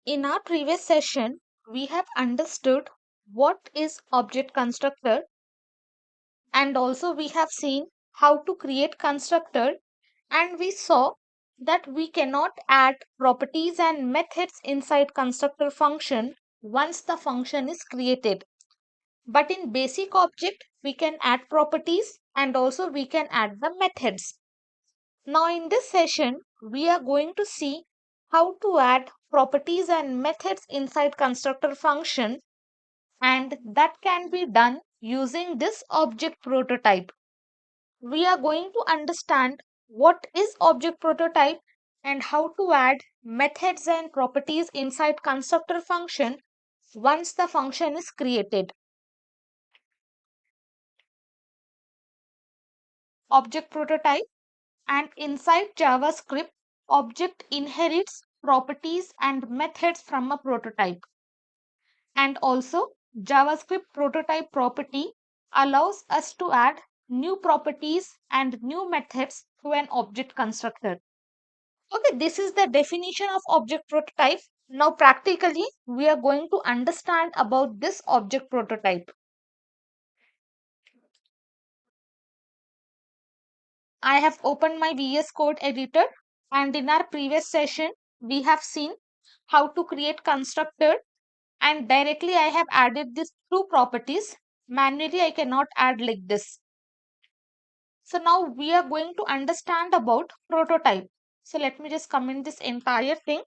In our previous session, we have understood what is object constructor, and also we have seen how to create constructor, and we saw that we cannot add properties and methods inside constructor function once the function is created. But in basic object, we can add properties and also we can add the methods. Now in this session, we are going to see how to add properties and methods inside constructor function, and that can be done using this object prototype. We are going to understand what is object prototype and how to add methods and properties inside constructor function once the function is created. Object prototype, and inside JavaScript, object inherits properties and methods from a prototype. And also, JavaScript prototype property allows us to add new properties and new methods to an object constructor. Okay, this is the definition of object prototype. Now, practically, we are going to understand about this object prototype. I have opened my VS Code editor, and in our previous session, we have seen how to create constructor, and directly I have added these two properties. Manually, I cannot add like this. So now we are going to understand about prototype. So let me just comment this entire thing.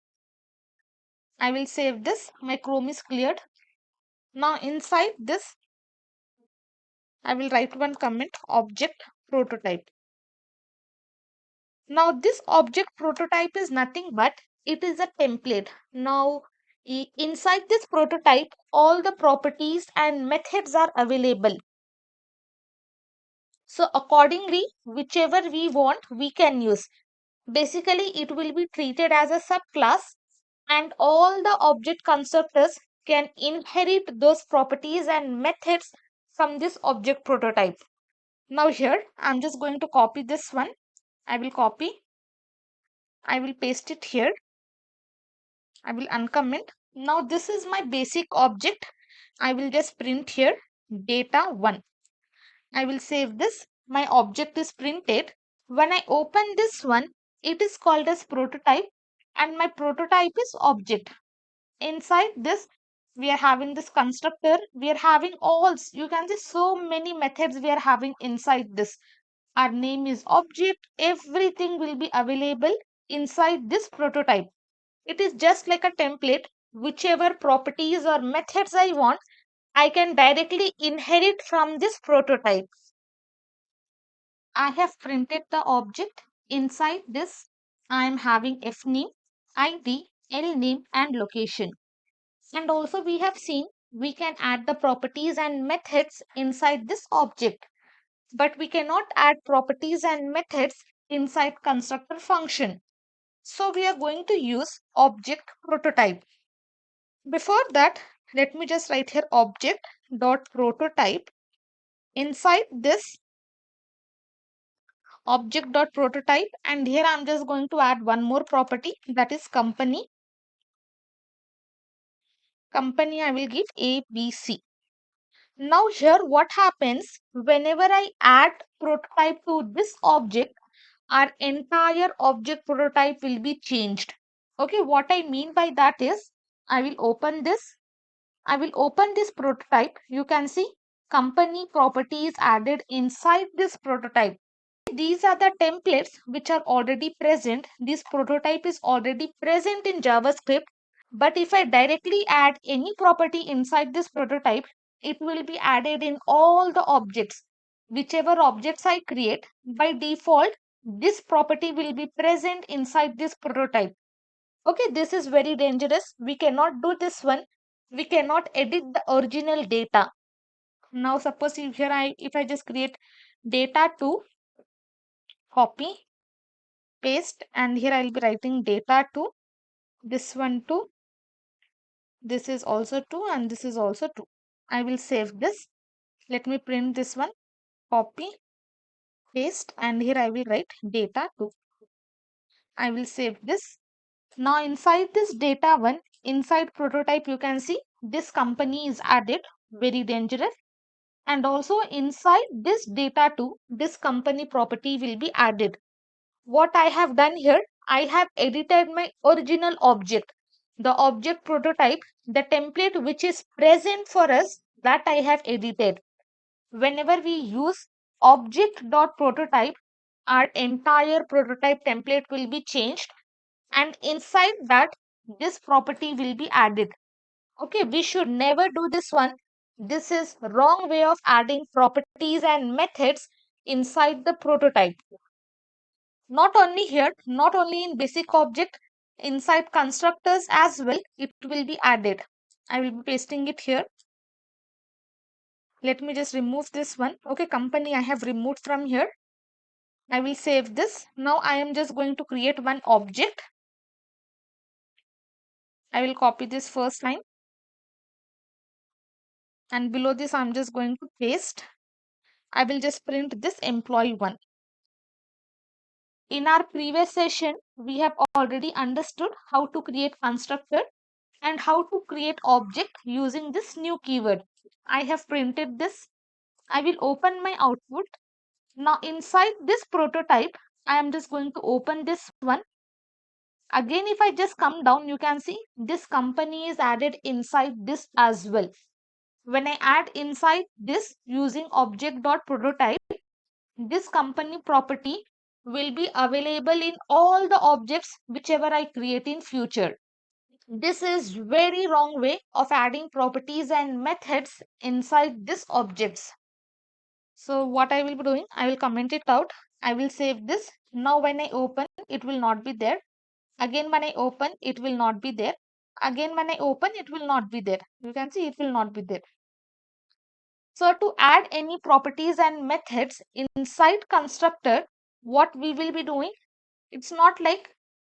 I will save this. My Chrome is cleared. Now inside this, I will write one comment, object prototype. Now this object prototype is nothing but it is a template. Now inside this prototype, all the properties and methods are available. So accordingly, whichever we want, we can use. Basically, it will be treated as a subclass, and all the object constructors can inherit those properties and methods from this object prototype. Now here, I'm just going to copy this one. I will copy. I will paste it here. I will uncomment. Now this is my basic object. I will just print here data1. I will save this. My object is printed. When I open this one, it is called as prototype, and my prototype is object. Inside this, we are having this constructor. We are having all, you can see so many methods we are having inside this. Our name is object. Everything will be available inside this prototype. It is just like a template. Whichever properties or methods I want, I can directly inherit from this prototype. I have printed the object. Inside this, I am having fname, id, lname and location. And also we have seen we can add the properties and methods inside this object. But we cannot add properties and methods inside constructor function. So we are going to use object prototype. Before that, let me just write here object.prototype. Inside this object.prototype, and here I'm just going to add one more property, that is company. Company I will give ABC. Now here what happens, whenever I add prototype to this object, our entire object prototype will be changed. Okay, what I mean by that is, I will open this. I will open this prototype. You can see company property is added inside this prototype. These are the templates which are already present. This prototype is already present in JavaScript. But if I directly add any property inside this prototype, it will be added in all the objects. Whichever objects I create, by default, this property will be present inside this prototype. Okay, this is very dangerous. We cannot do this one. We cannot edit the original data. Now suppose if I just create data2, copy, paste, and here I'll be writing data2, this one 2, this is also 2, and this is also 2. I will save this. Let me print this one, copy, paste, and here I will write data2. I will save this. Now inside this data1, inside prototype you can see this company is added, very dangerous. And also inside this data too, this company property will be added. What I have done here, I have edited my original object, the object prototype, the template which is present for us, that I have edited. Whenever we use object.prototype, our entire prototype template will be changed, and inside that this property will be added. Okay, we should never do this one. This is wrong way of adding properties and methods inside the prototype. Not only here, not only in basic object, inside constructors as well, it will be added. I will be pasting it here. Let me just remove this one. Okay, company I have removed from here. I will save this. Now I am just going to create one object. I will copy this first line. And below this, I'm just going to paste. I will just print this employee one. In our previous session, we have already understood how to create constructor and how to create object using this new keyword. I have printed this. I will open my output. Now inside this prototype, I am just going to open this one. Again, if I just come down, you can see this company is added inside this as well. When I add inside this using object.prototype, this company property will be available in all the objects whichever I create in future. This is very wrong way of adding properties and methods inside this objects. So what I will be doing, I will comment it out. I will save this. Now when I open, it will not be there. Again when I open, it will not be there. Again when I open, it will not be there. You can see it will not be there. So to add any properties and methods inside constructor, what we will be doing, it's not like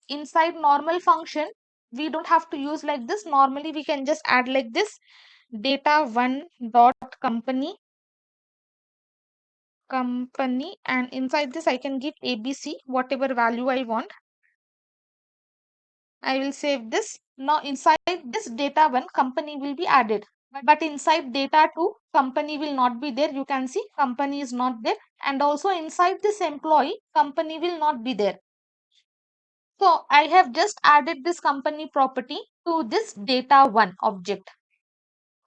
inside normal function, we don't have to use like this. Normally we can just add like this, data1 dot company, and inside this I can give ABC, whatever value I want. I will save this. Now inside this data1 company will be added. But inside data2 company will not be there. You can see company is not there. And also inside this employee company will not be there. So I have just added this company property to this data1 object.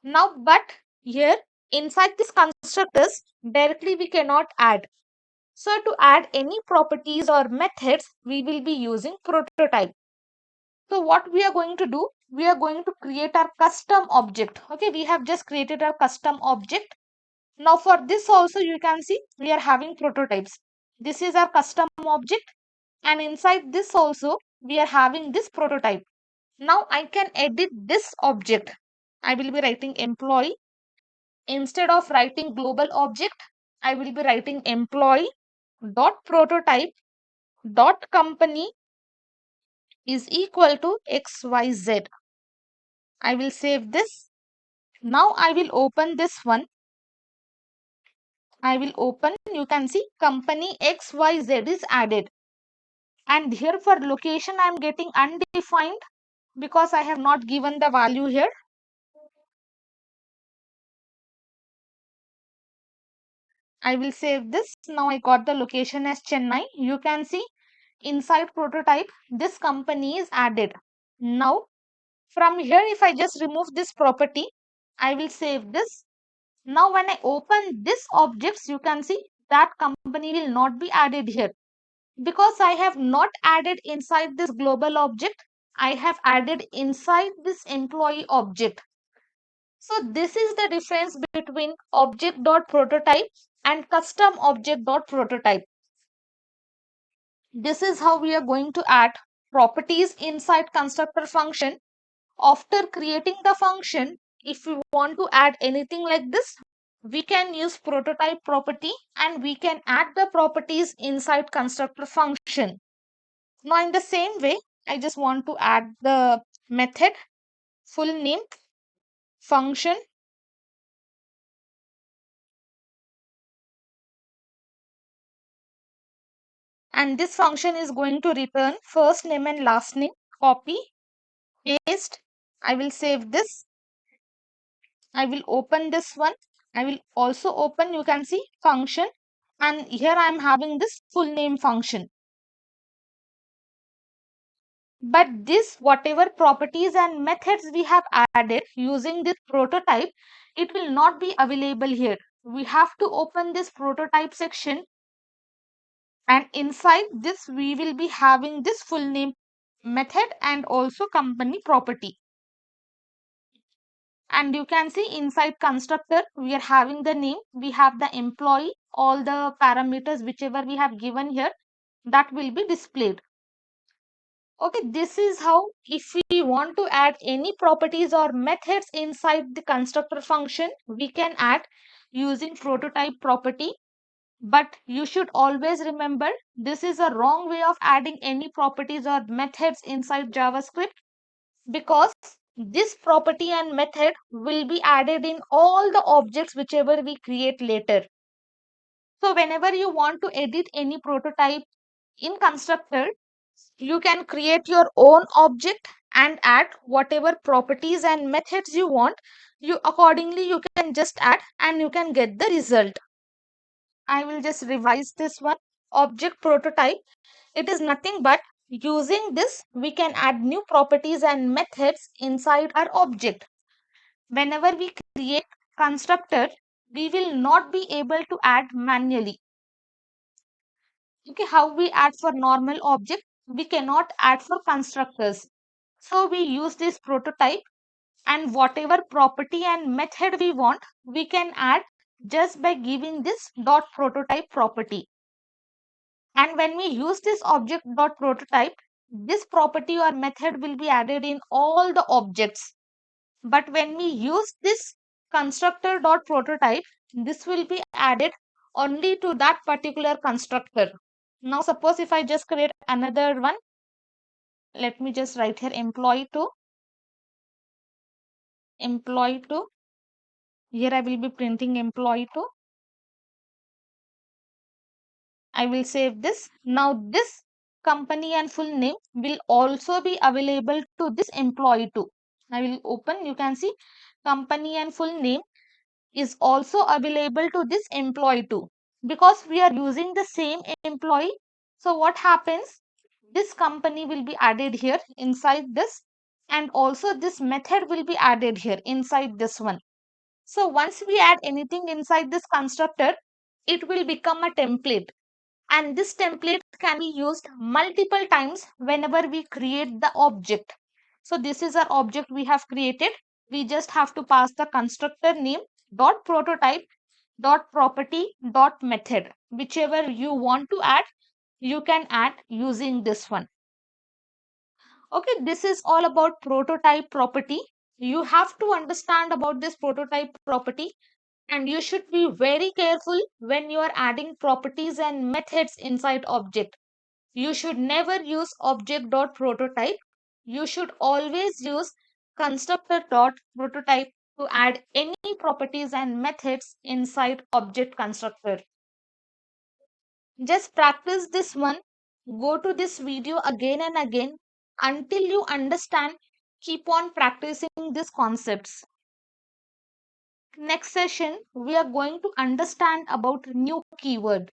Now but here inside this constructors directly we cannot add. So to add any properties or methods we will be using prototype. So what we are going to do, we are going to create our custom object. Okay, we have just created our custom object. Now for this also you can see we are having prototypes. This is our custom object, and inside this also we are having this prototype. Now I can edit this object. I will be writing employee. Instead of writing global object, I will be writing employee dot prototype dot company is equal to XYZ. I will save this. Now I will open this one. I will open, you can see company XYZ is added. And here for location I am getting undefined because I have not given the value here. I will save this. Now I got the location as Chennai. You can see inside prototype this company is added. Now from here if I just remove this property, I will save this. Now when I open this objects, you can see that company will not be added here because I have not added inside this global object. I have added inside this employee object. So this is the difference between object.prototype and custom object.prototype. This is how we are going to add properties inside constructor function. After creating the function, if we want to add anything like this, we can use prototype property and we can add the properties inside constructor function. Now in the same way, I just want to add the method, full name, function, and this function is going to return first name and last name. Copy, paste, I will save this. I will open this one. I will also open, you can see function, and here I am having this full name function. But this whatever properties and methods we have added using this prototype, it will not be available here. We have to open this prototype section, and inside this we will be having this full name method and also company property. And you can see inside constructor we are having the name, we have the employee, all the parameters whichever we have given here, that will be displayed. Okay, this is how if we want to add any properties or methods inside the constructor function, we can add using prototype property. But you should always remember this is a wrong way of adding any properties or methods inside JavaScript, because this property and method will be added in all the objects whichever we create later. So whenever you want to edit any prototype in constructor, you can create your own object and add whatever properties and methods you want. You accordingly you can just add and you can get the result. I will just revise this one. Object prototype, it is nothing but using this we can add new properties and methods inside our object. Whenever we create constructor, we will not be able to add manually. Okay, how we add for normal object, we cannot add for constructors. So we use this prototype, and whatever property and method we want, we can add just by giving this dot prototype property. And when we use this object dot prototype, this property or method will be added in all the objects. But when we use this constructor dot prototype, this will be added only to that particular constructor. Now suppose if I just create another one, let me just write here employee 2, employee 2. Here I will be printing employee 2. I will save this. Now this company and full name will also be available to this employee 2. I will open, you can see company and full name is also available to this employee too, because we are using the same employee. So what happens, this company will be added here inside this, and also this method will be added here inside this one. So once we add anything inside this constructor, it will become a template, and this template can be used multiple times whenever we create the object. So this is our object we have created. We just have to pass the constructor name dot prototype dot property dot method. Whichever you want to add, you can add using this one. Okay, this is all about prototype property. You have to understand about this prototype property, and you should be very careful when you are adding properties and methods inside object. You should never use object.prototype. You should always use constructor.prototype to add any properties and methods inside object constructor. Just practice this one. Go to this video again and again until you understand. Keep on practicing these concepts. Next session, we are going to understand about new keyword.